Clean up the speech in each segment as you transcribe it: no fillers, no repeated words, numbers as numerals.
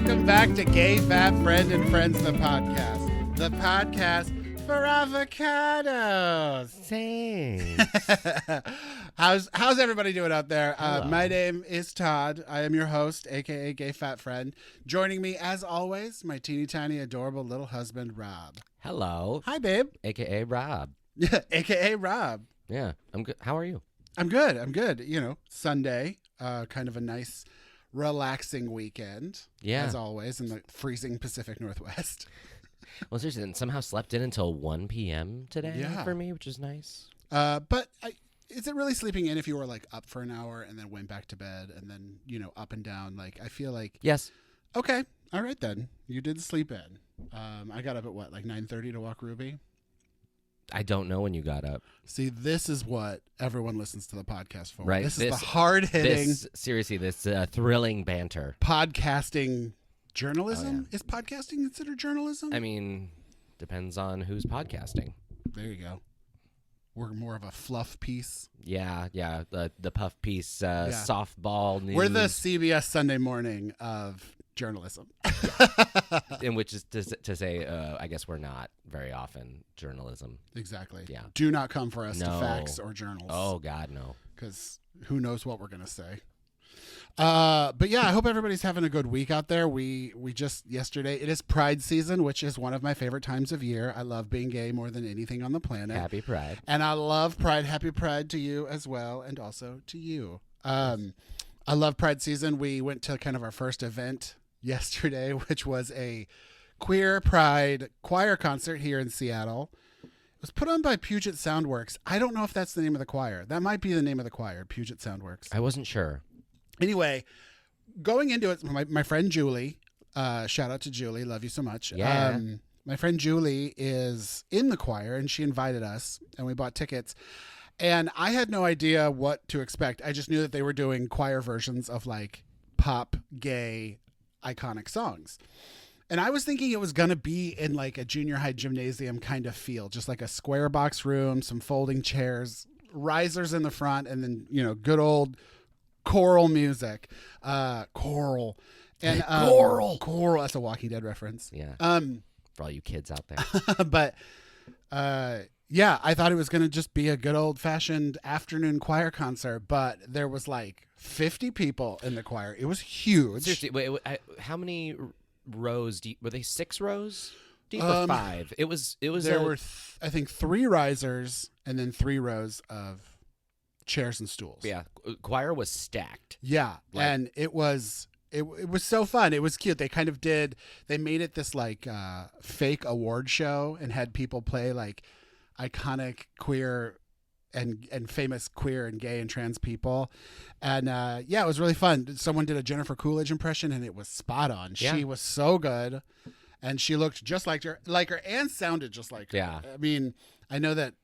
welcome back to Gay Fat Friend and Friends, the podcast. The podcast for avocados. Thanks. How's everybody doing out there? Hello. My name is Todd. I am your host, aka Gay Fat Friend. Joining me, as always, my teeny tiny adorable little husband, Rob. Hello. Hi, babe. AKA Rob. aka Rob. Yeah, I'm good. How are you? I'm good. You know, Sunday, kind of a nice, relaxing weekend. Yeah. As always, in the freezing Pacific Northwest. Well, seriously, and somehow slept in until 1 p.m. today Yeah. for me, which is nice. But is it really sleeping in if you were like up for an hour and then went back to bed and then, you know, up and down? Like, I feel like, Yes. okay, all right then. You did sleep in. I got up at what, like 9:30 to walk Ruby? I don't know when you got up. See, this is what everyone listens to the podcast for. Right. This is the hard-hitting This thrilling banter. podcasting journalism. Oh, yeah. Is podcasting considered journalism? I mean, depends on who's podcasting. There you go. We're more of a fluff piece. Yeah. The puff piece, softball news. We're the CBS Sunday Morning of journalism. in which is to say, I guess we're not very often journalism. Exactly. Yeah. Do not come for us to No. facts or journals. Oh God, no. Because who knows what we're going to say. But yeah, I hope everybody's having a good week out there. We just yesterday, it is Pride season, which is one of my favorite times of year. I love being gay more than anything on the planet. Happy Pride. And I love Pride. Happy Pride to you as well, and also to you. I love Pride season. We went to kind of our first event yesterday, which was a queer Pride choir concert here in Seattle. It was put on by Puget Soundworks. I don't know if that's the name of the choir. That might be the name of the choir, Puget Soundworks. I wasn't sure. Anyway, going into it, my friend Julie, shout out to Julie, love you so much. Yeah. My friend Julie is in the choir, and she invited us, and we bought tickets. And I had no idea what to expect. I just knew that they were doing choir versions of like pop, gay, iconic songs. And I was thinking it was going to be in like a junior high gymnasium kind of feel, just like a square box room, some folding chairs, risers in the front, and then, you know, good old choral music. Choral. And choral. That's a Walking Dead reference. Yeah. For all you kids out there. But yeah, I thought it was going to just be a good old fashioned afternoon choir concert, but there was like 50 people in the choir. It was huge. Seriously, wait, how many rows were they? 6 rows deep or 5? It was. There were I think 3 risers and then 3 rows of chairs and stools. Yeah, choir was stacked. Yeah, Like- and it was so fun. It was cute. They made it this like fake award show and had people play like iconic queer and famous queer and gay and trans people. And yeah, it was really fun. Someone did a Jennifer Coolidge impression and it was spot on. Yeah. She was so good. And she looked just like her and sounded just like her. Yeah. I mean, I know that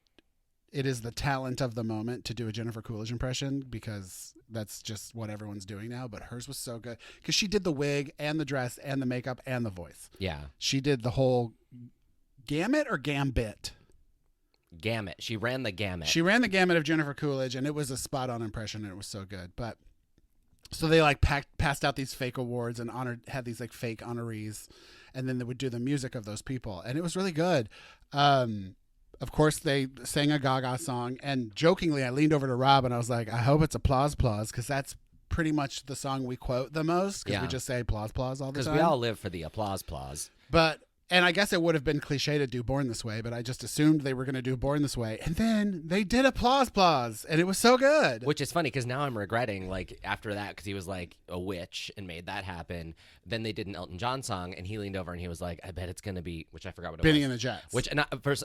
it is the talent of the moment to do a Jennifer Coolidge impression because that's just what everyone's doing now. But hers was so good because she did the wig and the dress and the makeup and the voice. Yeah. She did the whole gamut or gambit. Gamut. She ran the gamut. She ran the gamut of Jennifer Coolidge, and it was a spot-on impression, and it was so good. But so they like passed out these fake awards and had these like fake honorees, and then they would do the music of those people, and it was really good. Of course, they sang a Gaga song, and jokingly, I leaned over to Rob and I was like, "I hope it's applause, because that's pretty much the song we quote the most because Yeah. we just say applause all the time." Because we all live for the applause. And I guess it would have been cliche to do Born This Way, but I just assumed they were going to do Born This Way. And then they did applause, and it was so good. Which is funny because now I'm regretting, like, after that, because he was like a witch and made that happen. Then they did an Elton John song, and he leaned over and he was like, I bet it's going to be, which I forgot what it Benny was. and the Jets. Which,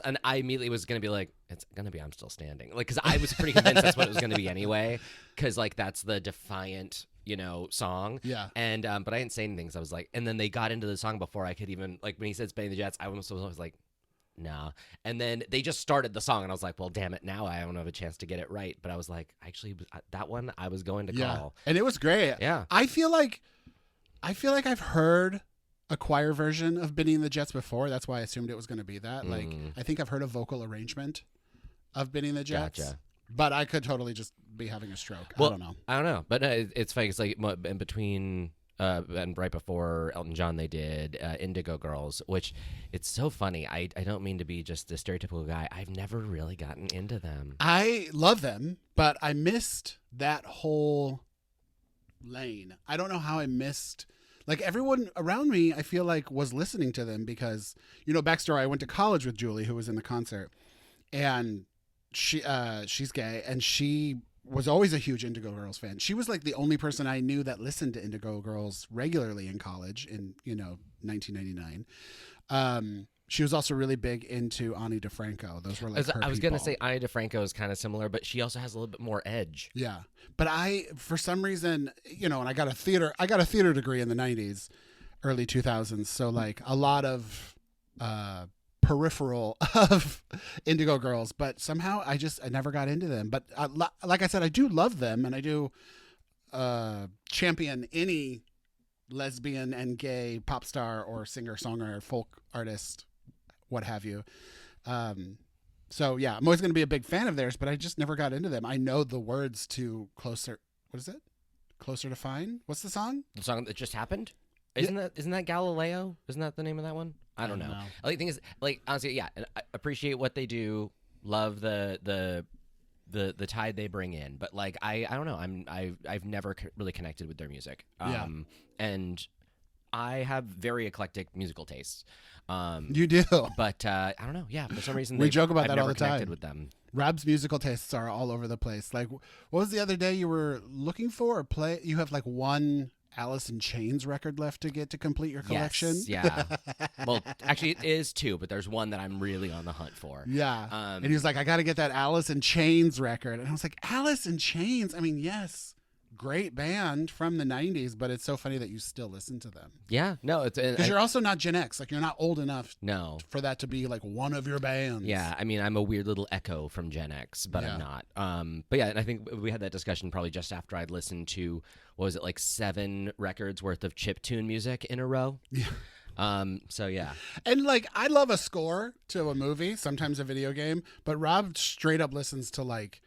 and I immediately was going to be like, it's going to be I'm Still Standing. Like, because I was pretty convinced that's what it was going to be anyway. Because, like, that's the defiant, you know, song. Yeah. And, but I didn't say anything. So I was like, and then they got into the song before I could even, like, when he said Benny and the Jets, I was like, nah. And then they just started the song, and I was like, well, damn it, now I don't have a chance to get it right. But I was like, actually, that one I was going to call. And it was great. Yeah. I feel like I've heard a choir version of Benny and the Jets before. That's why I assumed it was going to be that. Like, I think I've heard a vocal arrangement of Benny and the Jets. Gotcha. But I could totally just be having a stroke. Well, I don't know. I don't know. But it's funny. It's like in between and right before Elton John, they did Indigo Girls, which it's so funny. I don't mean to be just the stereotypical guy. I've never really gotten into them. I love them, but I missed that whole lane. I don't know how I missed. Like everyone around me, I feel like was listening to them because, backstory. I went to college with Julie, who was in the concert, and she's gay, and she was always a huge Indigo Girls fan. She was like the only person I knew that listened to Indigo Girls regularly in college in 1999. She was also really big into Ani DeFranco. Those were like her I was people. gonna say Ani DeFranco is kind of similar, but she also has a little bit more edge. Yeah, but for some reason, and I got a theater degree in the '90s, early 2000s. So like a lot of peripheral of Indigo Girls, but somehow I never got into them. But like I said, I do love them, and I do champion any lesbian and gay pop star or singer, songwriter, folk artist, what have you. So yeah, I'm always going to be a big fan of theirs, but I just never got into them. I know the words to Closer. What is it? Closer to Fine? What's the song? The song that just happened? Isn't that Galileo? Isn't that the name of that one? I don't know. Like, the thing is, like, honestly, yeah, I appreciate what they do. Love the tide they bring in, but like I don't know. I've never really connected with their music. And I have very eclectic musical tastes. You do, but I don't know. Yeah, for some reason we joke about that all the connected time. with them. Rob's musical tastes are all over the place. Like, what was the other day you were looking for or play? You have like one Alice in Chains record left to get to complete your collection. Yes, yeah. Well, actually, it is two, but there's one that I'm really on the hunt for. Yeah. And he was like, I got to get that Alice in Chains record. And I was like, Alice in Chains? I mean, yes, great band from the 90s, but it's so funny that you still listen to them. Yeah. No, it's because you're also not Gen X. Like, you're not old enough for that to be like one of your bands. Yeah. I mean, I'm a weird little echo from Gen X, but I'm not. But yeah, and I think we had that discussion probably just after I'd listened to, what was it, like 7 records worth of chiptune music in a row. Yeah. So yeah. And like, I love a score to a movie, sometimes a video game, but Rob straight up listens to like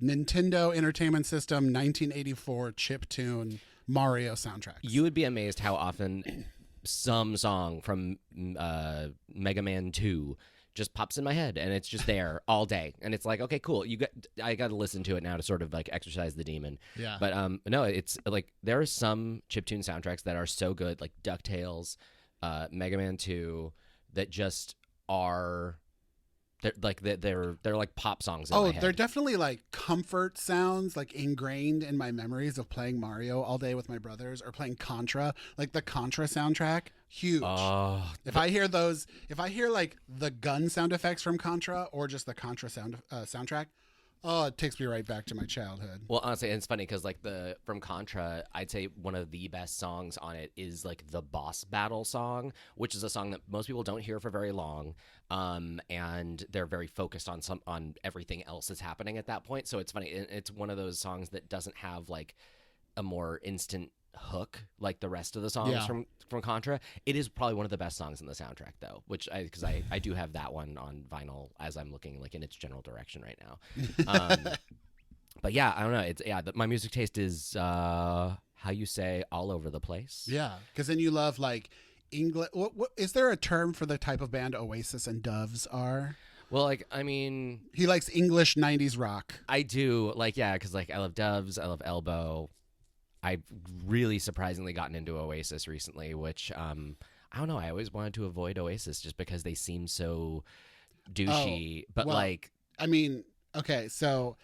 Nintendo Entertainment System 1984 chiptune Mario soundtracks. You would be amazed how often some song from Mega Man 2 just pops in my head, and it's just there all day, and it's like, okay, cool. I got to listen to it now to sort of like exercise the demon. Yeah. But no, it's like there are some chiptune soundtracks that are so good, like DuckTales, Mega Man 2, that just are. They're like pop songs in my head. They're definitely like comfort sounds, like ingrained in my memories of playing Mario all day with my brothers or playing Contra. Like the Contra soundtrack, huge. If I hear like the gun sound effects from Contra or just the Contra soundtrack, it takes me right back to my childhood. Well, honestly, and it's funny because like from Contra, I'd say one of the best songs on it is like the boss battle song, which is a song that most people don't hear for very long. And they're very focused on everything else that's happening at that point. So it's funny. It's one of those songs that doesn't have like a more instant hook like the rest of the songs from Contra. It is probably one of the best songs in the soundtrack, though, which because I do have that one on vinyl as I'm looking like in its general direction right now. But yeah, I don't know. My music taste is how you say all over the place. Yeah, because then you love like English. What is there a term for the type of band Oasis and Doves are? Well, like, I mean, he likes English 90s rock. I do, like, yeah, because like I love Doves, I love Elbow. I've really surprisingly gotten into Oasis recently, which I don't know. I always wanted to avoid Oasis just because they seem so douchey. I mean, okay, so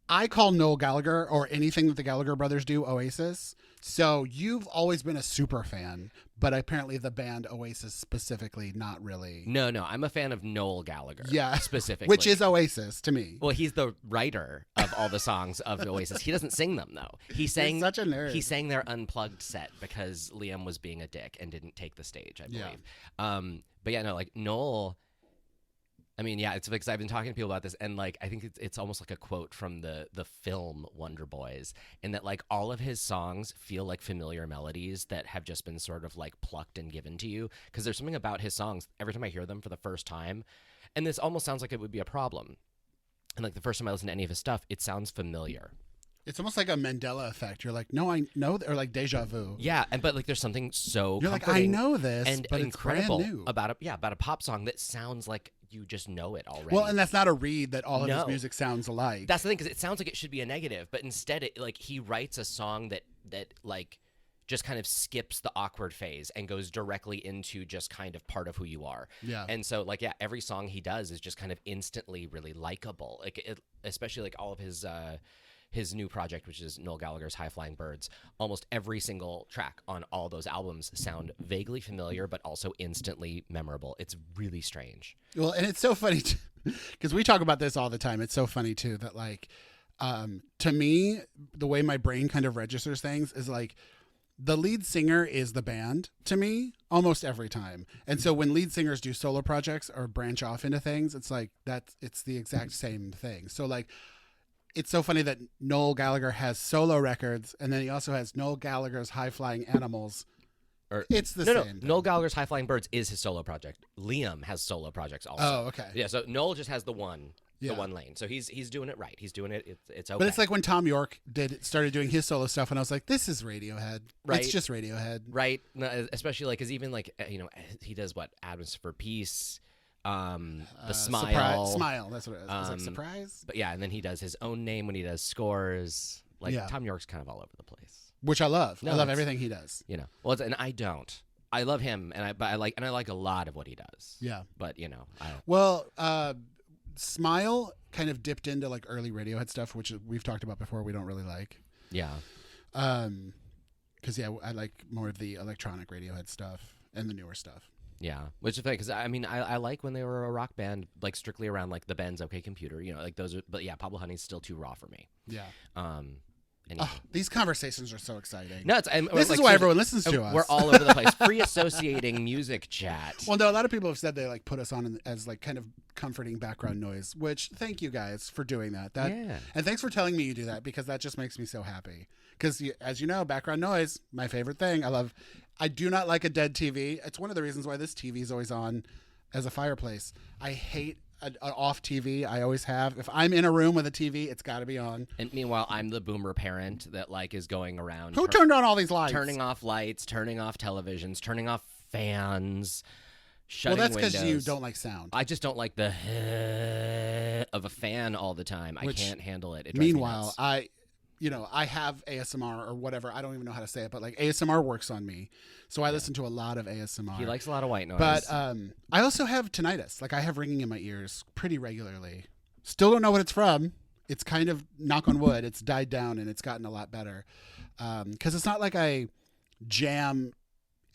I call Noel Gallagher or anything that the Gallagher brothers do Oasis. So you've always been a super fan, but apparently the band Oasis specifically, not really. No, I'm a fan of Noel Gallagher. Yeah, specifically, which is Oasis to me. Well, he's the writer of all the songs of Oasis. He doesn't sing them though. He's such a nerd. He sang their unplugged set because Liam was being a dick and didn't take the stage, I believe. Yeah. But yeah, no, like Noel. I mean, yeah, it's because I've been talking to people about this, and like I think it's almost like a quote from the film Wonder Boys, in that like all of his songs feel like familiar melodies that have just been sort of like plucked and given to you. Because there's something about his songs every time I hear them for the first time, and this almost sounds like it would be a problem. And like the first time I listen to any of his stuff, it sounds familiar. It's almost like a Mandela effect. You're like, no, I know, or like deja vu. Yeah, but like there's something so You're like, I know this, and but incredible it's brand new. about a pop song that sounds like you just know it already. Well, and that's not a read that all of his No. music sounds alike. That's the thing, because it sounds like it should be a negative, but instead, it like he writes a song that like just kind of skips the awkward phase and goes directly into just kind of part of who you are. Yeah. And so, like, yeah, every song he does is just kind of instantly really likable. Like, especially like all of his new project, which is Noel Gallagher's High Flying Birds. Almost every single track on all those albums sound vaguely familiar, but also instantly memorable. It's really strange. Well, and it's so funny because we talk about this all the time. It's so funny too that like, to me, the way my brain kind of registers things is like, the lead singer is the band to me almost every time. And so when lead singers do solo projects or branch off into things, it's like it's the exact same thing. So like, it's so funny that Noel Gallagher has solo records, and then he also has Noel Gallagher's High Flying Animals. It's the same. No, Noel Gallagher's High Flying Birds is his solo project. Liam has solo projects also. Oh, okay. Yeah, so Noel just has the one Yeah. lane. So he's doing it right. He's doing it. It's okay. But it's like when Tom York started doing his solo stuff, and I was like, this is Radiohead. Right. It's just Radiohead. right, no, especially like because even like he does what Atoms for Peace, the Smile, Smile. That's what it is. It's like surprise, but yeah, and then he does his own name when he does scores. Like Yeah. Tom York's kind of all over the place. which I love. No, I love it's- everything he does. You know, well, and I don't. I love him, but I like a lot of what he does. Yeah. But you know, I don't. Well, Smile kind of dipped into like early Radiohead stuff, which we've talked about before. We don't really like. Yeah. Because yeah, I like more of the electronic Radiohead stuff and the newer stuff. Yeah, which is funny because I mean I like when they were a rock band, like strictly around like the Ben's OK Computer, you know, like those are. But yeah, Pablo Honey's still too raw for me. Yeah. Anyway. These conversations are so exciting. No, this is why everyone listens to us. We're all over the place. Free associating music chat. Well, no, a lot of people have said they like put us on as like kind of comforting background noise, which thank you guys for doing that. Yeah. And thanks for telling me you do that because that just makes me so happy. Because as you know, background noise, my favorite thing. I do not like a dead TV. It's one of the reasons why this TV is always on as a fireplace. I hate an off TV. I always have. If I'm in a room with a TV, it's got to be on. And meanwhile, I'm the boomer parent that like is going around. Who turned on all these lights? Turning off lights, turning off televisions, turning off fans, shutting Well, that's windows. because you don't like sound. I just don't like the of a fan all the time. I can't handle it. It drives me Meanwhile, nuts. I have ASMR or whatever. I don't even know how to say it, but like ASMR works on me. So I listen to a lot of ASMR. He likes a lot of white noise. But I also have tinnitus. Like I have ringing in my ears pretty regularly. Still don't know what it's from. It's kind of, knock on wood, it's died down and it's gotten a lot better. Because it's not like I jam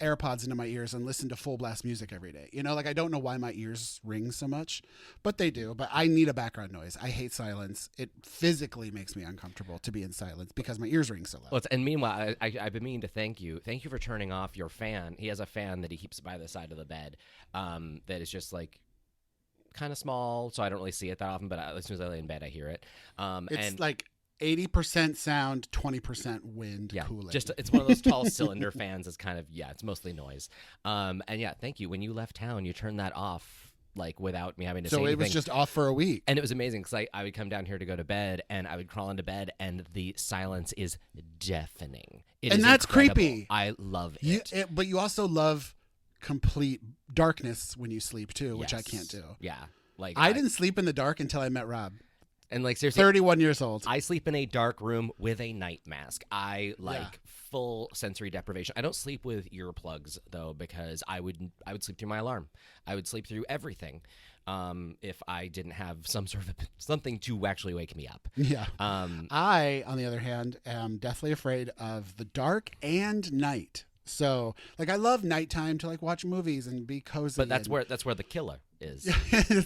AirPods into my ears and listen to full blast music every day. You know, like I don't know why my ears ring so much, but they do. But I need a background noise. I hate silence. It physically makes me uncomfortable to be in silence because my ears ring so loud. Well, and meanwhile, I've been meaning to thank you. Thank you for turning off your fan. He has a fan that he keeps by the side of the bed that is just like kind of small, so I don't really see it that often, but as soon as I lay in bed, I hear it. It's and like 80% sound, 20% wind yeah, cooling. just it's one of those tall cylinder fans. It's kind of, yeah, it's mostly noise. And yeah, thank you. When you left town, you turned that off like without me having to say anything. So it was just off for a week. And it was amazing because I would come down here to go to bed and I would crawl into bed and the silence is deafening. And that's incredible. creepy. I love it. But you also love complete darkness when you sleep too, which I Yes. can't do. Yeah. Like I didn't sleep in the dark until I met Rob. And like seriously, 31 years old. I sleep in a dark room with a night mask. I like full sensory deprivation. I don't sleep with earplugs though because I would sleep through my alarm. I would sleep through everything if I didn't have some sort of something to actually wake me up. Yeah. I, on the other hand, am deathly afraid of the dark and night. So, like, I love nighttime to like watch movies and be cozy. But that's where the killer is.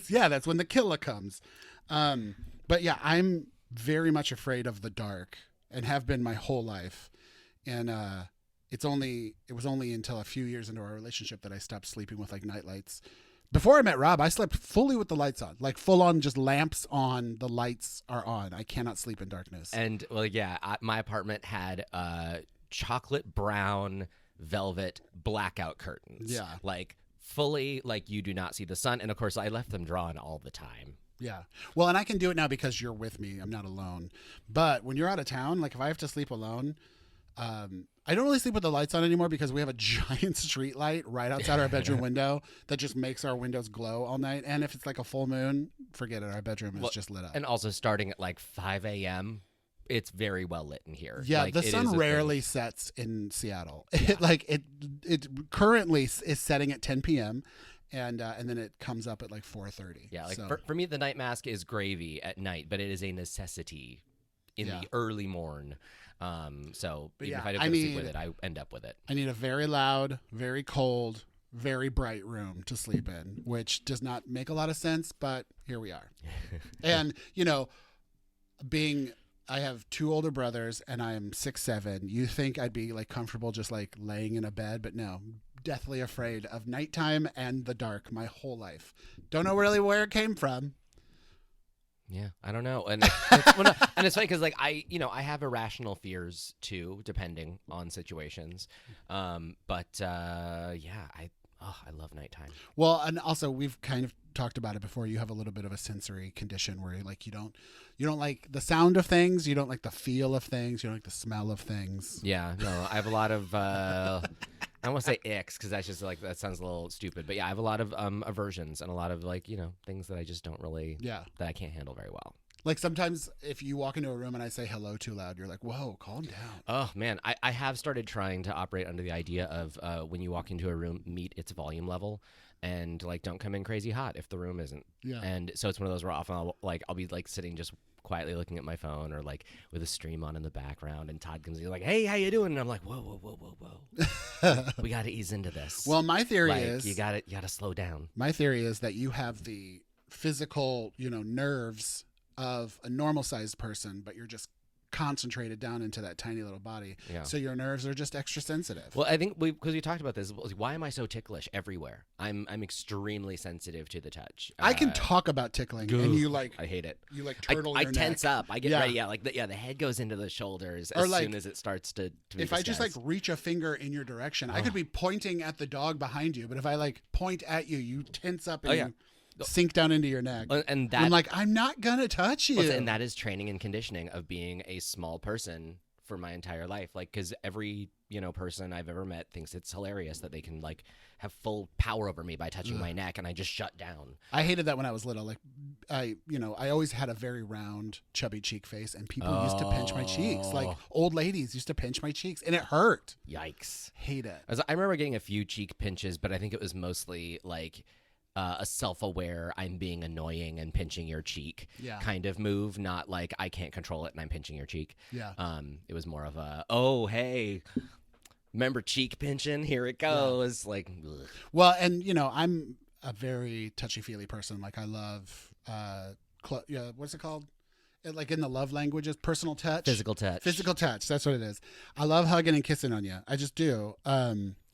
Yeah, that's when the killer comes. But yeah, I'm very much afraid of the dark and have been my whole life. And it was only until a few years into our relationship that I stopped sleeping with like night lights. Before I met Rob, I slept fully with the lights on, like full on, just lamps on, the lights are on. I cannot sleep in darkness. And well, yeah, my apartment had chocolate brown velvet blackout curtains. Yeah. Like fully, like you do not see the sun. And of course, I left them drawn all the time. Yeah. Well, and I can do it now because you're with me. I'm not alone. But when you're out of town, like if I have to sleep alone, I don't really sleep with the lights on anymore because we have a giant street light right outside our bedroom window that just makes our windows glow all night. And if it's like a full moon, forget it. Our bedroom is just lit up. And also starting at like 5 a.m., it's very well lit in here. Yeah, like, the sun rarely sets in Seattle. Yeah. It currently is setting at 10 p.m. And then it comes up at like 4:30. Yeah, like for me, the night mask is gravy at night, but it is a necessity in the early morn. So even if I don't sleep with it, I end up with it. I need a very loud, very cold, very bright room to sleep in, which does not make a lot of sense, but here we are. And, I have 2 older brothers and I am 6'7". You think I'd be like comfortable just like laying in a bed, but no, deathly afraid of nighttime and the dark my whole life. Don't know really where it came from. Yeah, I don't know, and and it's funny because like I have irrational fears too, depending on situations. But I love nighttime. Well, and also we've kind of talked about it before. You have a little bit of a sensory condition where like you don't like the sound of things, you don't like the feel of things, you don't like the smell of things. Yeah, no, I have a lot of I don't want to say icks because that's just like that sounds a little stupid, but yeah, I have a lot of aversions and a lot of like things that I just don't really that I can't handle very well. Like sometimes if you walk into a room and I say hello too loud, you're like, whoa, calm down. Oh, man. I have started trying to operate under the idea of when you walk into a room, meet its volume level and like don't come in crazy hot if the room isn't. Yeah. And so it's one of those where often I'll be like sitting just quietly looking at my phone or like with a stream on in the background and Todd comes in like, hey, how you doing? And I'm like, whoa. We got to ease into this. Well, my theory is you got to slow down. My theory is that you have the physical, nerves of a normal sized person, but you're just concentrated down into that tiny little body. Yeah. So your nerves are just extra sensitive. Well, I think because we talked about this, why am I so ticklish everywhere? I'm extremely sensitive to the touch. I can talk about tickling and you like, I hate it. You like turtle your neck. I tense up. I get ready. Yeah. Like the head goes into the shoulders as soon as it starts to be if discussed. I just like reach a finger in your direction, I could be pointing at the dog behind you, but if I like point at you, you tense up and you sink down into your neck. And I'm like, I'm not going to touch you. And that is training and conditioning of being a small person for my entire life. Like, because every, person I've ever met thinks it's hilarious that they can like have full power over me by touching my neck and I just shut down. I hated that when I was little. Like, I always had a very round, chubby cheek face and people used to pinch my cheeks. Like old ladies used to pinch my cheeks and it hurt. Yikes. Hate it. I remember getting a few cheek pinches, but I think it was mostly like a self-aware I'm being annoying and pinching your cheek kind of move, not like I can't control it and I'm pinching your cheek. Yeah. It was more of a, oh, hey, remember cheek pinching? Here it goes. Yeah. Like, ugh. Well, and I'm a very touchy-feely person. Like I love, what's it called? Like in the love languages, personal touch. Physical touch. Physical touch. That's what it is. I love hugging and kissing on you. I just do.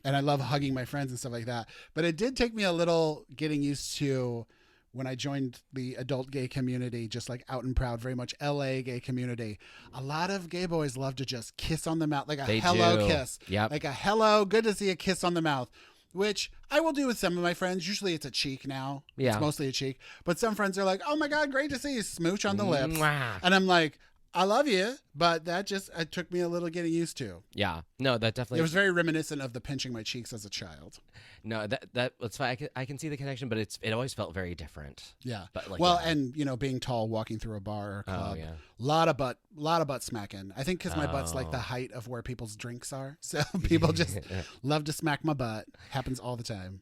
And I love hugging my friends and stuff like that. But it did take me a little getting used to when I joined the adult gay community, just like out and proud, very much LA gay community. A lot of gay boys love to just kiss on the mouth, like a hello kiss. Yep. Like a hello, good to see a kiss on the mouth, which I will do with some of my friends. Usually it's a cheek now. Yeah. It's mostly a cheek. But some friends are like, oh my God, great to see you. Smooch on the lips. Mwah. And I'm like, I love you, but that just it took me a little getting used to. Yeah, no, that definitely. It was very reminiscent of the pinching my cheeks as a child. No, that's fine. I can see the connection, but it always felt very different. Yeah, but like, and being tall, walking through a bar or a club, lot of butt smacking. I think because my butt's like the height of where people's drinks are, so people just love to smack my butt. Happens all the time.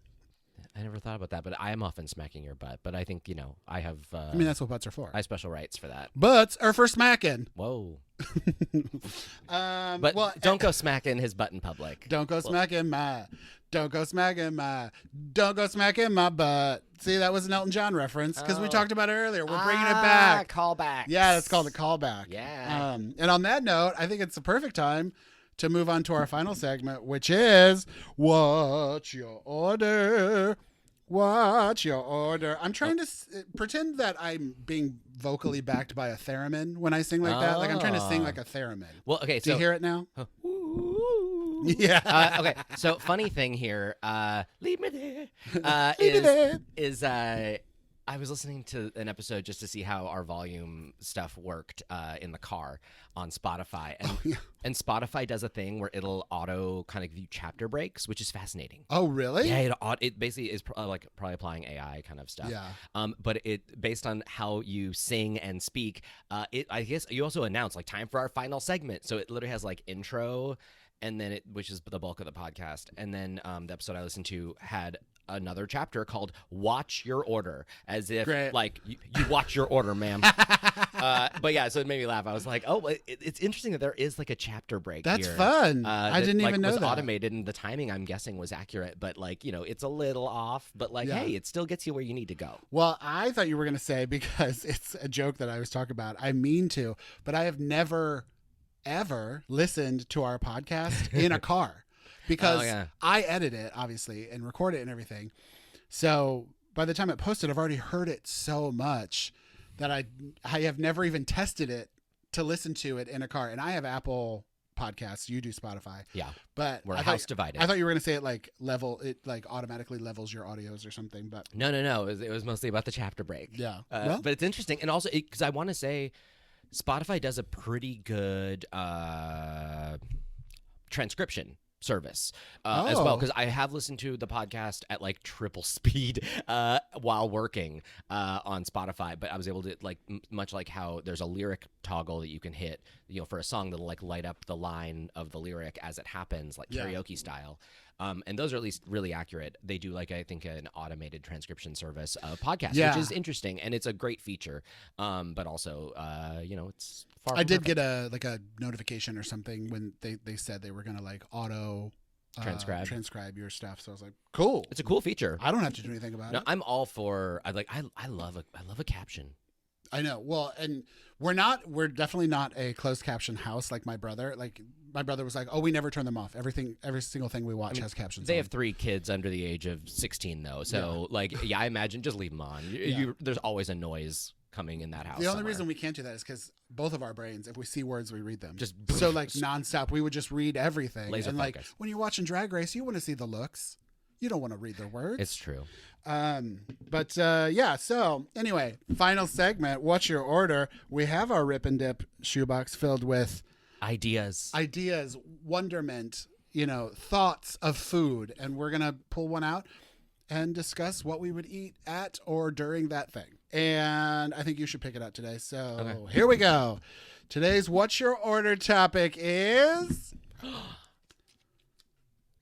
I never thought about that, but I am often smacking your butt. But I think, I have... I mean, that's what butts are for. I have special rights for that. Butts are for smacking. Whoa. But don't go smacking his butt in public. Don't go smacking my... Don't go smacking my butt. See, that was an Elton John reference because we talked about it earlier. We're bringing it back. Callback. Yeah, that's called a callback. Yeah. And on that note, I think it's the perfect time to move on to our final segment, which is What's Your Order? What's your order? I'm trying to pretend that I'm being vocally backed by a theremin when I sing like that. Like I'm trying to sing like a theremin. Well, okay. Do you hear it now? Yeah. Okay. So funny thing here, leave me there. Is I was listening to an episode just to see how our volume stuff worked in the car on Spotify, and Spotify does a thing where it'll auto kind of give you chapter breaks, which is fascinating. Oh, really? Yeah, it basically is like probably applying AI kind of stuff. Yeah. But it based on how you sing and speak, I guess you also announce like time for our final segment, so it literally has like intro, and then which is the bulk of the podcast, and then the episode I listened to had another chapter called "Watch Your Order," as if like you watch your order, ma'am. But yeah, so it made me laugh. I was like, oh, it's interesting that there is like a chapter break. That's here. fun. I didn't even know was that. Automated, and the timing I'm guessing was accurate, but like it's a little off. But like, hey, it still gets you where you need to go. Well, I thought you were gonna say, because it's a joke that I was talking about. I mean to, but I have never ever listened to our podcast in a car. Because I edit it, obviously, and record it and everything. So by the time it posted, I've already heard it so much that I have never even tested it to listen to it in a car. And I have Apple Podcasts. You do Spotify. Yeah. But we're house divided. I thought you were going to say it like automatically levels your audios or something. But no. It was mostly about the chapter break. Yeah. But it's interesting. And also, because I want to say Spotify does a pretty good transcription service as well, because I have listened to the podcast at like triple speed while working on Spotify, but I was able to like much like how there's a lyric toggle that you can hit for a song that'll like light up the line of the lyric as it happens, like karaoke style. And those are at least really accurate. They do like, I think, an automated transcription service of podcasts, which is interesting, and it's a great feature. But also, it's far from I did perfect. get a notification or something when they said they were going to like auto transcribe your stuff. So I was like, cool. It's a cool feature. I don't have to do anything about it. I'm all for. I love a caption. I know. Well, and we're definitely not a closed caption house like my brother. Like my brother was like, oh, we never turn them off. Every single thing we watch has captions. They have 3 kids under the age of 16 though. So I imagine just leave them on. There's always a noise coming in that house. The only reason we can't do that is because both of our brains, if we see words, we read them. Just so like nonstop, we would just read everything. Laser and like focus. when you're watching Drag Race, you want to see the looks. You don't want to read their words. It's true. So anyway, final segment. What's your order? We have our Rip and Dip shoebox filled with ideas, wonderment, thoughts of food, and we're gonna pull one out and discuss what we would eat at or during that thing. And I think you should pick it up today. So Here we go. Today's What's Your Order topic is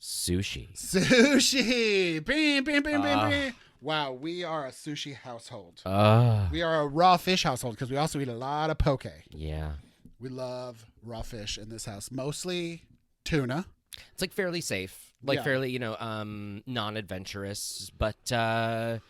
sushi. Sushi. Bing, bing, bing, bing, bing. Wow, we are a sushi household. We are a raw fish household because we also eat a lot of poke. Yeah. We love raw fish in this house. Mostly tuna. It's like fairly safe. Fairly, non-adventurous. But I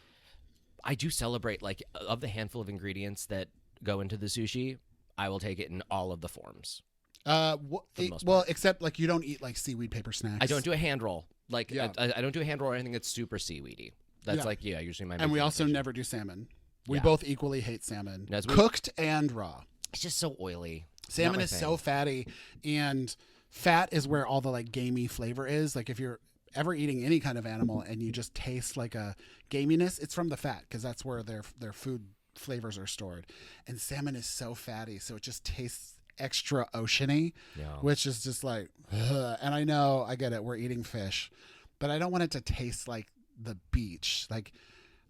do celebrate, like, of the handful of ingredients that go into the sushi, I will take it in all of the forms. Except like you don't eat like seaweed paper snacks. I don't do a hand roll. I don't do a hand roll or anything that's super seaweedy. That's usually my. And we also never do salmon. We both equally hate salmon, cooked and raw. It's just so oily. Salmon is so fatty, and fat is where all the like gamey flavor is. Like if you're ever eating any kind of animal and you just taste like a gaminess, it's from the fat because that's where their food flavors are stored. And salmon is so fatty, so it just tastes extra oceany, which is just like, ugh. And I know, I get it, we're eating fish, but I don't want it to taste like the beach. Like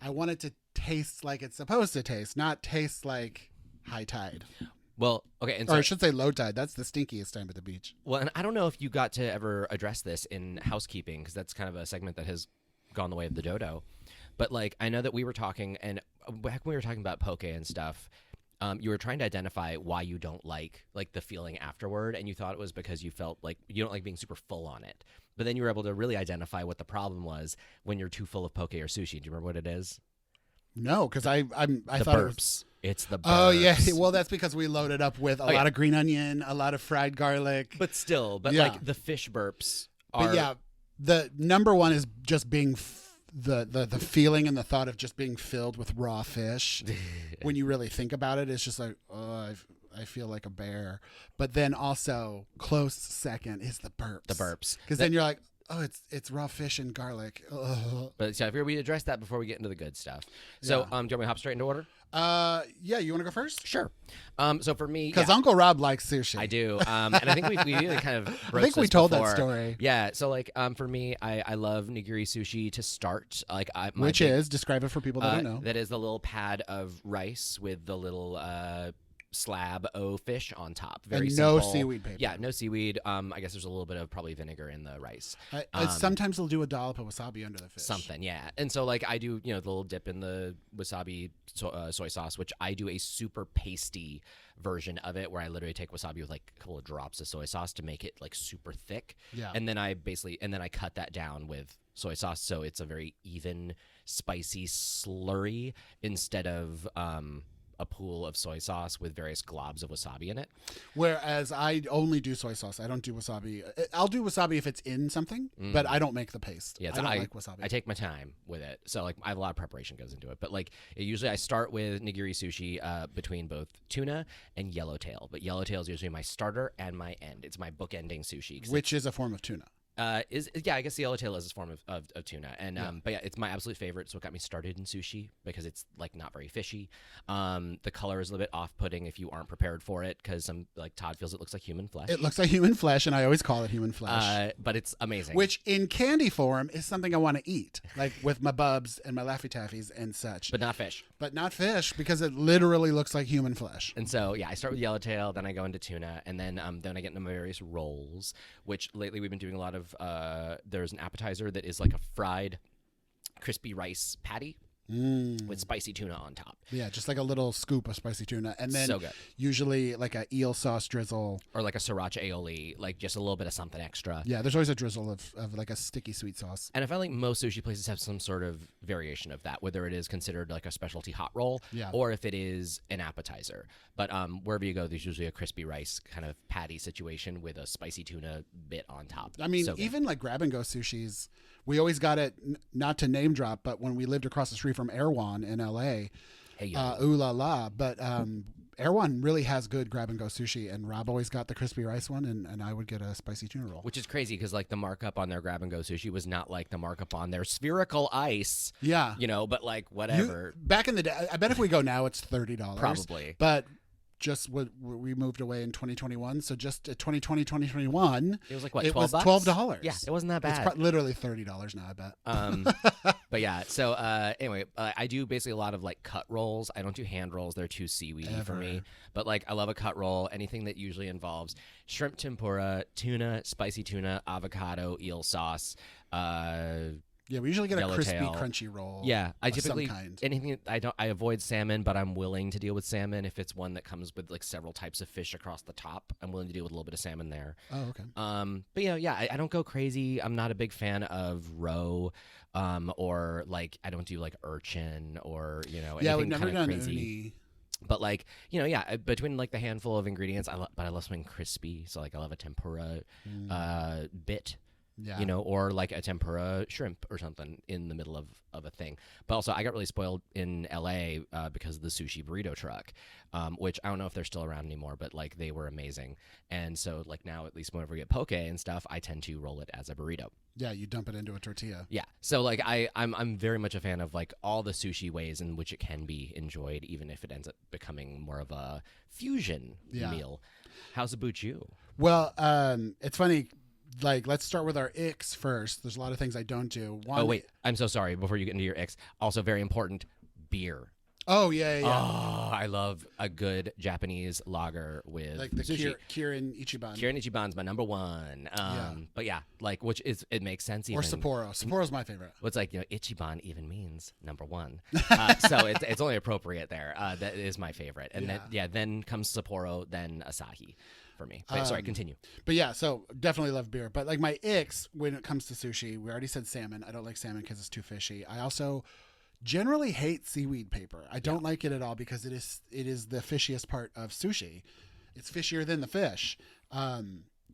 I want it to taste like it's supposed to taste, not taste like high tide. Well, okay. Or I should say low tide. That's the stinkiest time at the beach. Well, and I don't know if you got to ever address this in housekeeping, because that's kind of a segment that has gone the way of the dodo. But like, I know that we were talking, and back when we were talking about poke and stuff, you were trying to identify why you don't like the feeling afterward, and you thought it was because you felt like you don't like being super full on it. But then you were able to really identify what the problem was when you're too full of poke or sushi. Do you remember what it is? No, because I thought burps. It's the burps. Oh yeah, well that's because we loaded up with a lot of green onion, a lot of fried garlic. But still, like the fish burps are. But yeah, the number one is just being the feeling and the thought of just being filled with raw fish. When you really think about it, it's just like, oh, I feel like a bear. But then also close second is the burps. The burps, because then you're like, oh, it's raw fish and garlic. Ugh. But so I figured we address that before we get into the good stuff. So, do you want me to hop straight into order? Yeah, you want to go first? Sure. So for me, Because Uncle Rob likes sushi. I do. And I think we really kind of I think we told before. that story. Yeah. So like for me, I love nigiri sushi to start. Like Which is, describe it for people that don't know. That is the little pad of rice with the little slab o fish on top. Very and simple. no seaweed paper. Yeah, no seaweed. I guess there's a little bit of probably vinegar in the rice. Sometimes they'll do a dollop of wasabi under the fish. Something, yeah. And so like I do, the little dip in the wasabi soy sauce, which I do a super pasty version of it where I literally take wasabi with like a couple of drops of soy sauce to make it like super thick. Yeah. And then I cut that down with soy sauce so it's a very even, spicy slurry instead of a pool of soy sauce with various globs of wasabi in it. Whereas I only do soy sauce. I don't do wasabi. I'll do wasabi if it's in something, but I don't make the paste. Yeah, I don't like wasabi. I take my time with it. So like I have a lot of preparation goes into it. But like usually I start with nigiri sushi between both tuna and yellowtail. But yellowtail is usually my starter and my end. It's my bookending sushi. Which is a form of tuna. I guess the yellowtail is a form of tuna, and but yeah, it's my absolute favorite. So it got me started in sushi because it's like not very fishy. The color is a little bit off-putting if you aren't prepared for it because some like Todd feels it looks like human flesh. It looks like human flesh, and I always call it human flesh. But it's amazing. Which in candy form is something I want to eat, like with my bubs and my Laffy Taffies and such. But not fish. But not fish because it literally looks like human flesh. And so yeah, I start with yellowtail, then I go into tuna, and then I get into my various rolls. Which lately we've been doing a lot of. There's an appetizer that is like a fried crispy rice patty with spicy tuna on top. Yeah, just like a little scoop of spicy tuna. And then so good. Usually like a eel sauce drizzle. Or like a sriracha aioli, like just a little bit of something extra. Yeah, there's always a drizzle of like a sticky sweet sauce. And I find like most sushi places have some sort of variation of that, whether it is considered like a specialty hot roll or if it is an appetizer. But wherever you go, there's usually a crispy rice kind of patty situation with a spicy tuna bit on top. I mean, even like grab-and-go sushis, we always got it, not to name drop, but when we lived across the street from Erewhon in L.A., ooh la la, but Erewhon really has good grab-and-go sushi, and Rob always got the crispy rice one, and I would get a spicy tuna roll. Which is crazy, because like the markup on their grab-and-go sushi was not like the markup on their spherical ice. Yeah. But like whatever. Back in the day, I bet if we go now, it's $30. Probably. But just we moved away in 2021, so just 2020 2021 it was like what, $12? It was $12. Yeah, it wasn't that bad. It's literally $30 now, I bet. But yeah, so anyway, I do basically a lot of like cut rolls. I don't do hand rolls; they're too seaweedy for me. But like I love a cut roll. Anything that usually involves shrimp tempura, tuna, spicy tuna, avocado, eel sauce. Yeah, we usually get a crispy, yellowtail. crunchy roll. Yeah, I typically some kind. Anything I avoid salmon, but I'm willing to deal with salmon if it's one that comes with like several types of fish across the top. I'm willing to deal with a little bit of salmon there. Oh, okay. But I don't go crazy. I'm not a big fan of roe, or like I don't do like urchin or anything we've never kind done of crazy. uni. But like between like the handful of ingredients, I love something crispy. So like I love a tempura bit. Yeah. Or like a tempura shrimp or something in the middle of a thing. But also, I got really spoiled in LA because of the sushi burrito truck, which I don't know if they're still around anymore, but like they were amazing. And so like now, at least whenever we get poke and stuff, I tend to roll it as a burrito. Yeah, you dump it into a tortilla. Yeah. So like I'm very much a fan of like all the sushi ways in which it can be enjoyed, even if it ends up becoming more of a fusion meal. How's about you? Well, it's funny. Like, let's start with our icks first. There's a lot of things I don't do. Oh, wait. I'm so sorry. Before you get into your icks, also very important, beer. Oh, yeah. Oh, I love a good Japanese lager with like the sushi. Kirin Ichiban. Kirin Ichiban's my number one. But yeah, like it makes sense. Even. Or Sapporo. Sapporo's my favorite. What's like Ichiban even means number one. So it's only appropriate there. That is my favorite. And then comes Sapporo, then Asahi. For me. Sorry, continue. But yeah, so definitely love beer. But like my icks when it comes to sushi, we already said salmon. I don't like salmon because it's too fishy. I also generally hate seaweed paper. I don't like it at all because it is the fishiest part of sushi. It's fishier than the fish.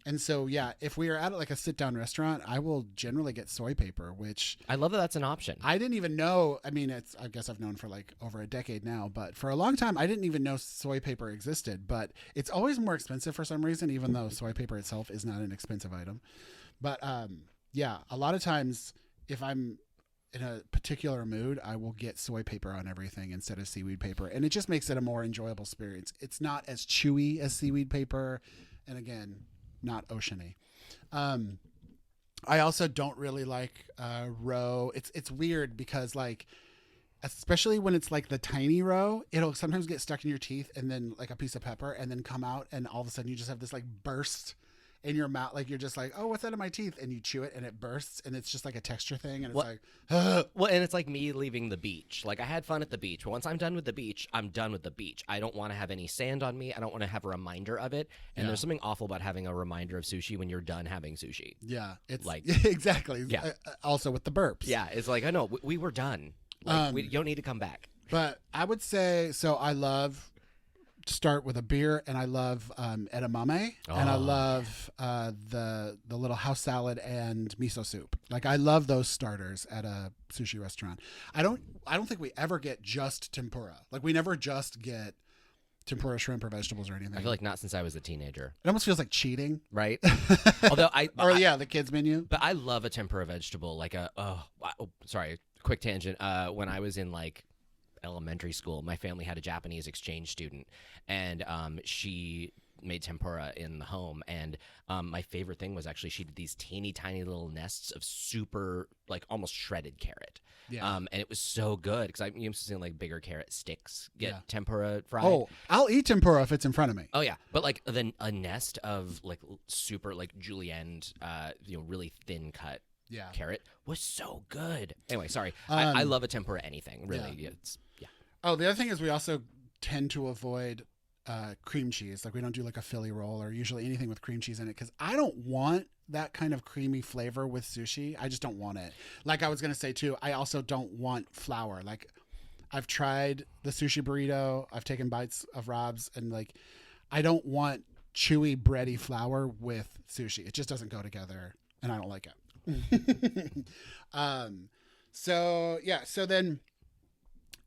And so, yeah, if we are at like a sit-down restaurant, I will generally get soy paper, which... I love that that's an option. I didn't even know... I mean, I guess I've known for like over a decade now, but for a long time, I didn't even know soy paper existed. But it's always more expensive for some reason, even though soy paper itself is not an expensive item. But yeah, a lot of times if I'm in a particular mood, I will get soy paper on everything instead of seaweed paper. And it just makes it a more enjoyable experience. It's not as chewy as seaweed paper. And again, not oceany. I also don't really like roe. It's weird because like, especially when it's like the tiny roe, it'll sometimes get stuck in your teeth and then like a piece of pepper and then come out and all of a sudden you just have this like burst in your mouth. Like you're just like, oh, what's that in my teeth? And you chew it and it bursts and it's just like a texture thing. And it's like, ugh. Well, and it's like me leaving the beach. Like I had fun at the beach. But once I'm done with the beach, I'm done with the beach. I don't want to have any sand on me. I don't want to have a reminder of it. And there's something awful about having a reminder of sushi when you're done having sushi. Yeah. It's like, exactly. Yeah. Also with the burps. Yeah. It's like, I know we were done. Like, you don't need to come back. But I would say, so I love start with a beer, and I love edamame, and I love the little house salad and miso soup. Like I love those starters at a sushi restaurant. I don't think we ever get just tempura. Like we never just get tempura shrimp or vegetables or anything. I feel like not since I was a teenager. It almost feels like cheating, right? Although the kids menu. But I love a tempura vegetable. Like sorry, quick tangent. When I was in like elementary school, my family had a Japanese exchange student, and she made tempura in the home, and my favorite thing was actually she did these teeny tiny little nests of super like almost shredded carrot. Yeah. And it was so good because I'm used to seeing like bigger carrot sticks get tempura fried. Oh, I'll eat tempura if it's in front of me. Oh yeah, but like then a nest of like super like julienne, really thin cut carrot was so good. Anyway, sorry, I love a tempura anything really. Yeah. Oh, the other thing is we also tend to avoid cream cheese. Like we don't do like a Philly roll or usually anything with cream cheese in it because I don't want that kind of creamy flavor with sushi. I just don't want it. Like I was going to say too, I also don't want flour. Like I've tried the sushi burrito. I've taken bites of Rob's and like I don't want chewy bready flour with sushi. It just doesn't go together and I don't like it. So then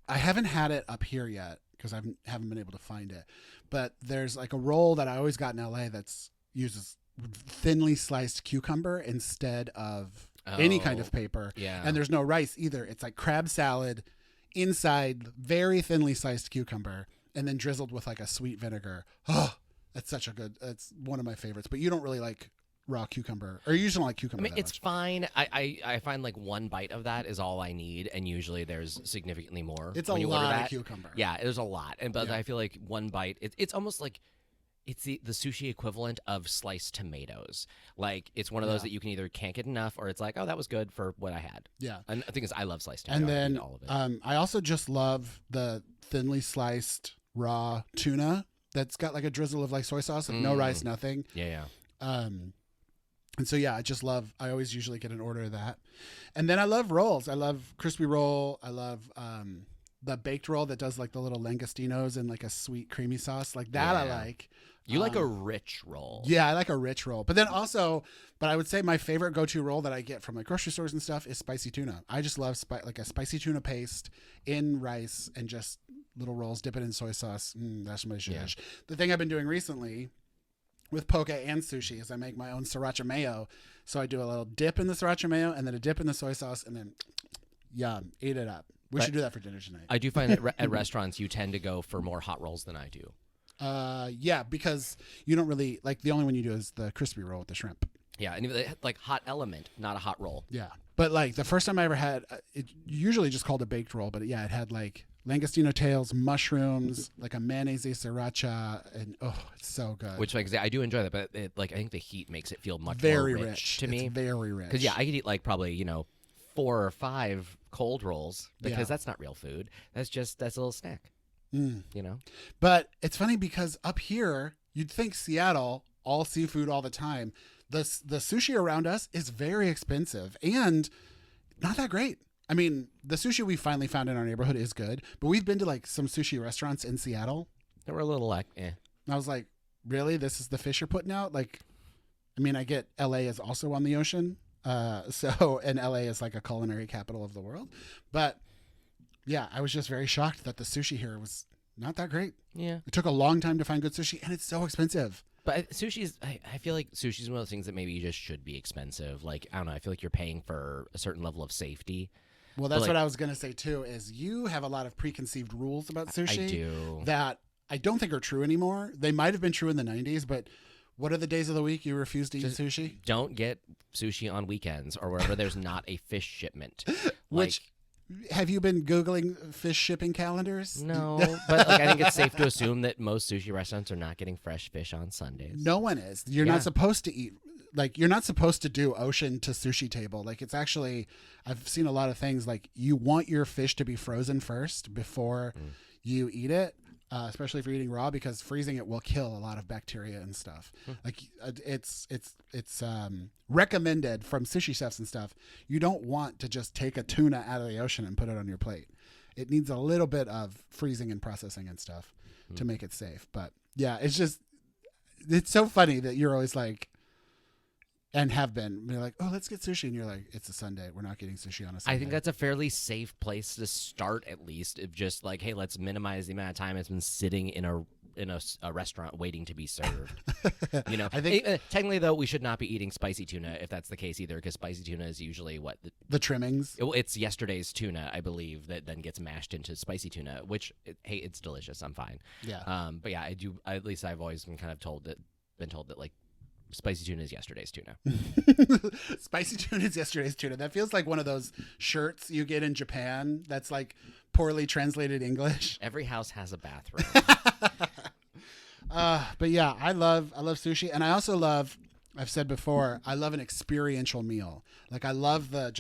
I haven't had it up here yet because I haven't been able to find it. But there's like a roll that I always got in LA that's uses thinly sliced cucumber instead of any kind of paper. Yeah. And there's no rice either. It's like crab salad inside very thinly sliced cucumber and then drizzled with like a sweet vinegar. Oh, that's it's one of my favorites. But you don't really like raw cucumber, or you usually don't like cucumber. I mean, it's fine. I find like one bite of that is all I need, and usually there's significantly more. It's a lot of cucumber. Yeah, there's a lot, but I feel like one bite. It's almost like it's the sushi equivalent of sliced tomatoes. Like it's one of those that you can either can't get enough, or it's like, oh, that was good for what I had. Yeah, and the thing is, I love sliced tomatoes. And then all of it. I also just love the thinly sliced raw tuna that's got like a drizzle of like soy sauce with no rice, nothing. Yeah. And so, I always usually get an order of that. And then I love rolls. I love crispy roll. I love the baked roll that does like the little langostinos and like a sweet creamy sauce. Like that I like. You like a rich roll. Yeah, I like a rich roll. But then also, I would say my favorite go-to roll that I get from like grocery stores and stuff is spicy tuna. I just love like a spicy tuna paste in rice and just little rolls, dip it in soy sauce. That's my dish. Yeah. The thing I've been doing recently with poke and sushi is I make my own sriracha mayo. So I do a little dip in the sriracha mayo and then a dip in the soy sauce and then yum, eat it up. We should do that for dinner tonight. I do find that at restaurants you tend to go for more hot rolls than I do. Yeah, because you don't really like the only one you do is the crispy roll with the shrimp. Yeah, and like hot element, not a hot roll. Yeah, but like the first time I ever had it, usually just called a baked roll, but yeah, it had like langostino tails, mushrooms, like a mayonnaise sriracha, and it's so good. Which like I do enjoy that, but I think the heat makes it feel much very more rich to me. It's very rich. Because I could eat like probably 4 or 5 cold rolls because that's not real food. That's a little snack. But it's funny because up here you'd think Seattle all seafood all the time. The sushi around us is very expensive and not that great. I mean, the sushi we finally found in our neighborhood is good, but we've been to like some sushi restaurants in Seattle. They were a little like, eh. And I was like, really? This is the fish you're putting out? Like, I mean, I get LA is also on the ocean. And LA is like a culinary capital of the world. But yeah, I was just very shocked that the sushi here was not that great. Yeah. It took a long time to find good sushi and it's so expensive. But I feel like sushi's one of those things that maybe you just should be expensive. Like, I don't know. I feel like you're paying for a certain level of safety. Well, that's what I was going to say, too, is you have a lot of preconceived rules about sushi. I do. That I don't think are true anymore. They might have been true in the 90s, but what are the days of the week you refuse to eat sushi? Don't get sushi on weekends or wherever there's not a fish shipment. Which, have you been Googling fish shipping calendars? No, but like I think it's safe to assume that most sushi restaurants are not getting fresh fish on Sundays. No one is. You're not supposed to eat. Like, you're not supposed to do ocean to sushi table. Like, it's actually, I've seen a lot of things, like, you want your fish to be frozen first before you eat it, especially if you're eating raw, because freezing it will kill a lot of bacteria and stuff. Like, it's recommended from sushi chefs and stuff. You don't want to just take a tuna out of the ocean and put it on your plate. It needs a little bit of freezing and processing and stuff to make it safe. But, yeah, it's so funny that you're always like, and have been. You're like, oh, let's get sushi. And you're like, it's a Sunday. We're not getting sushi on a Sunday. I think that's a fairly safe place to start, at least. Of just like, hey, let's minimize the amount of time it's been sitting in a restaurant waiting to be served. You know, I think technically, though, we should not be eating spicy tuna if that's the case either, because spicy tuna is usually what the trimmings. It's yesterday's tuna, I believe, that then gets mashed into spicy tuna. Which, hey, it's delicious. I'm fine. Yeah. But yeah, I do. At least I've always been kind of told that like. Spicy tuna is yesterday's tuna. Spicy tuna is yesterday's tuna. That feels like one of those shirts you get in Japan that's like poorly translated English. Every house has a bathroom. But yeah, I love sushi. And I also love, I've said before, I love an experiential meal. Like, I love the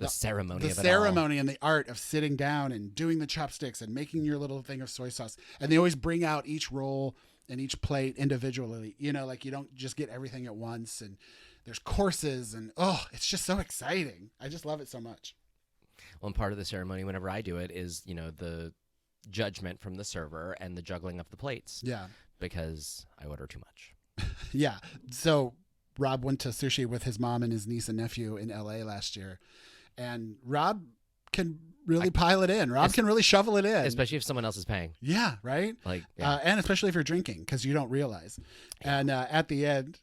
ceremony of it ceremony and the art of sitting down and doing the chopsticks and making your little thing of soy sauce. And they always bring out each roll and each plate individually, you know, like you don't just get everything at once, and there's courses, and it's just so exciting. I just love it so much. Well, and part of the ceremony whenever I do it is, you know, the judgment from the server and the juggling of the plates. Yeah. Because I order too much. Yeah. So Rob went to sushi with his mom and his niece and nephew in LA last year, and Rob can really pile it in. Rob can really shovel it in. Especially if someone else is paying. Yeah, right? Like, yeah. And especially if you're drinking, because you don't realize. Yeah. And at the end,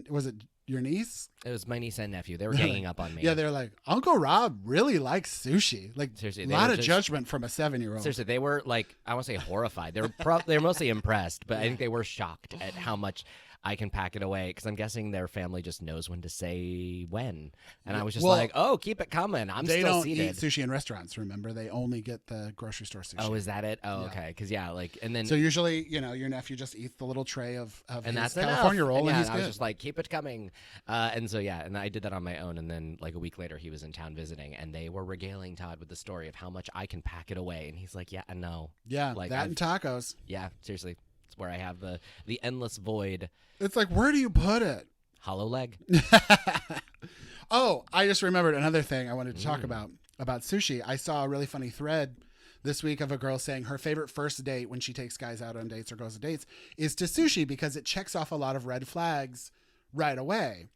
was it your niece? It was my niece and nephew. They were ganging up on me. Yeah, they're like, Uncle Rob really likes sushi. Like, seriously, a lot of judgment from a 7-year-old. Seriously, they were like, I won't say horrified. They were mostly impressed, but I think they were shocked at how much I can pack it away, because I'm guessing their family just knows when to say when. And I was just like, oh, keep it coming. I'm still seated. They don't eat sushi in restaurants, remember? They only get the grocery store sushi. Oh, is that it? Oh, yeah. Okay. Because, and then. So usually, you know, your nephew just eats the little tray of and his that's California roll, and he's I good. was just like, keep it coming. And so, and I did that on my own. And then, like, a week later, he was in town visiting, and they were regaling Todd with the story of how much I can pack it away. And he's like, yeah, I know. Yeah, like that and tacos. Yeah, seriously. It's where I have the endless void. It's like, where do you put it? Hollow leg. Oh, I just remembered another thing I wanted to talk about sushi. I saw a really funny thread this week of a girl saying her favorite first date when she takes guys out on dates or goes to dates is to sushi, because it checks off a lot of red flags right away.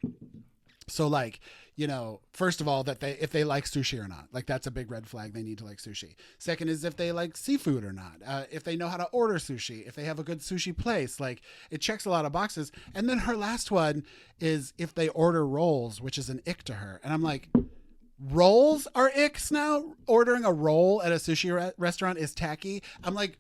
So, like, you know, first of all, that if they like sushi or not, like, that's a big red flag. They need to like sushi. Second is if they like seafood or not, if they know how to order sushi, if they have a good sushi place, like, it checks a lot of boxes. And then her last one is if they order rolls, which is an ick to her. And I'm like, rolls are icks now? Ordering a roll at a sushi restaurant is tacky. I'm like,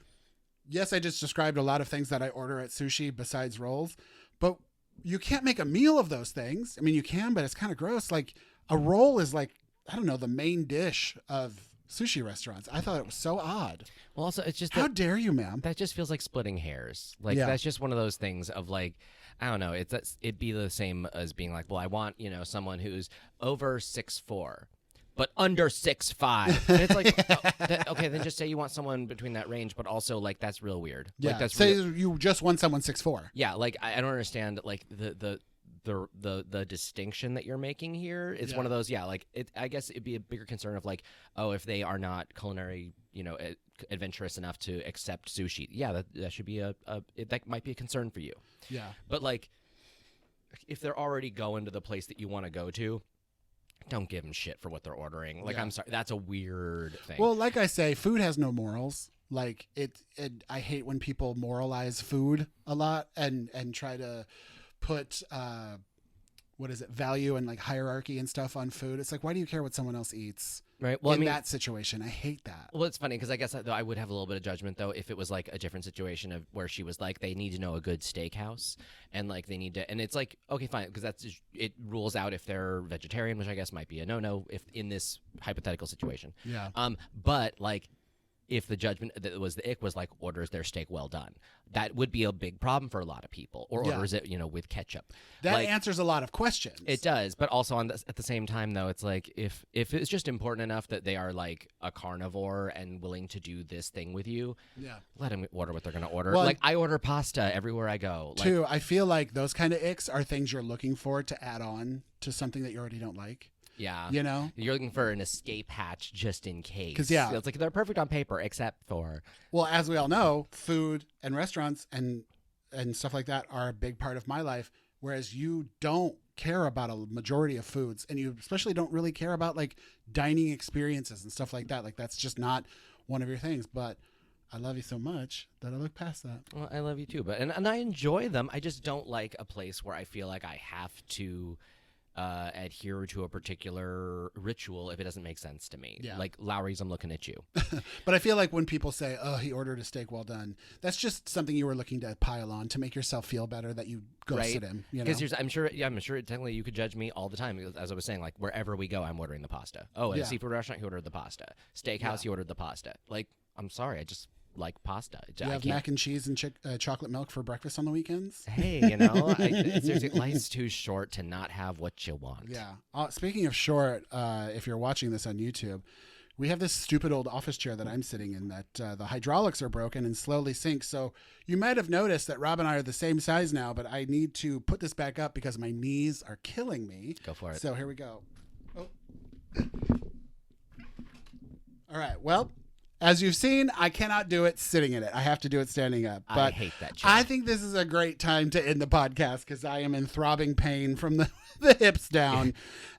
yes, I just described a lot of things that I order at sushi besides rolls, but you can't make a meal of those things. I mean, you can, but it's kind of gross. Like, a roll is like, I don't know, the main dish of sushi restaurants. I thought it was so odd. Well, also, it's just how dare you, ma'am? That just feels like splitting hairs. Like, that's just one of those things of like, I don't know. It'd be the same as being like, well, I want, you know, someone who's over 6'4", but under 6'5". And it's like, okay, then just say you want someone between that range, but also like that's real weird. Yeah, like, that's say you just want someone 6'4". Yeah, like I don't understand like the distinction that you're making here. It's one of those, like I guess it'd be a bigger concern of like, oh, if they are not culinary, you know, adventurous enough to accept sushi. Yeah, that should be that might be a concern for you. Yeah, but like, if they're already going to the place that you want to go to don't give them shit for what they're ordering. Like, Yeah. I'm sorry, that's a weird thing. Well, like I say, food has no morals. Like I hate when people moralize food a lot and try to put value and like hierarchy and stuff on food. It's like, why do you care what someone else eats? Right. Well, in that situation, I hate that. Well, it's funny because I guess I would have a little bit of judgment though if it was like a different situation of where she was like, they need to know a good steakhouse and like they need to, and it's like, okay, fine, because it rules out if they're vegetarian, which I guess might be a no if in this hypothetical situation. Yeah. But like, if the judgment that was the ick was like orders their steak well done, that would be a big problem for a lot of people. Or orders it, with ketchup. That like, answers a lot of questions. It does, but also at the same time though, it's like if it's just important enough that they are like a carnivore and willing to do this thing with you, let them order what they're going to order. Well, like I order pasta everywhere I go. Too, I feel like those kind of icks are things you're looking for to add on to something that you already don't like. Yeah. You're looking for an escape hatch just in case. 'Cause, it's like they're perfect on paper except for. Well, as we all know, food and restaurants and stuff like that are a big part of my life, whereas you don't care about a majority of foods, and you especially don't really care about like dining experiences and stuff like that. Like that's just not one of your things. But I love you so much that I look past that. Well, I love you too, but and I enjoy them. I just don't like a place where I feel like I have to adhere to a particular ritual if it doesn't make sense to me. Yeah. Like Lowry's, I'm looking at you. But I feel like when people say, "Oh, he ordered a steak well done," that's just something you were looking to pile on to make yourself feel better that you ghosted him. Because I'm sure technically you could judge me all the time. As I was saying, like wherever we go, I'm ordering the pasta. Oh, at a seafood restaurant, he ordered the pasta. Steakhouse, he ordered the pasta. Like, I'm sorry, I just like pasta. You have mac and cheese and chocolate milk for breakfast on the weekends? Hey, seriously, life's too short to not have what you want. Yeah. Speaking of short, if you're watching this on YouTube, we have this stupid old office chair that I'm sitting in that the hydraulics are broken and slowly sink. So you might have noticed that Rob and I are the same size now, but I need to put this back up because my knees are killing me. Go for it. So here we go. Oh. All right. Well, as you've seen, I cannot do it sitting in it. I have to do it standing up. But I hate that chair. I think this is a great time to end the podcast because I am in throbbing pain from the hips down.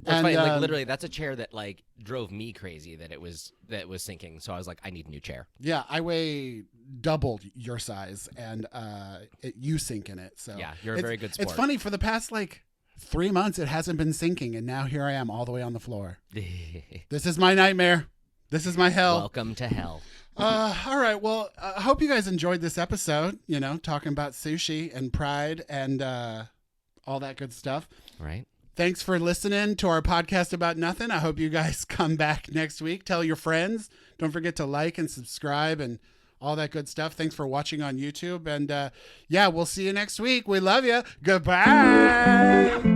Well, funny, like literally, that's a chair that like drove me crazy that it was sinking. So I was like, I need a new chair. Yeah, I weigh double your size, and you sink in it. So yeah, you're a very good sport. It's funny, for the past like 3 months, it hasn't been sinking, and now here I am all the way on the floor. This is my nightmare. This is my hell. Welcome to hell. All right. Well, I hope you guys enjoyed this episode, talking about sushi and pride and all that good stuff. Right. Thanks for listening to our podcast about nothing. I hope you guys come back next week. Tell your friends. Don't forget to like and subscribe and all that good stuff. Thanks for watching on YouTube. And we'll see you next week. We love you. Goodbye.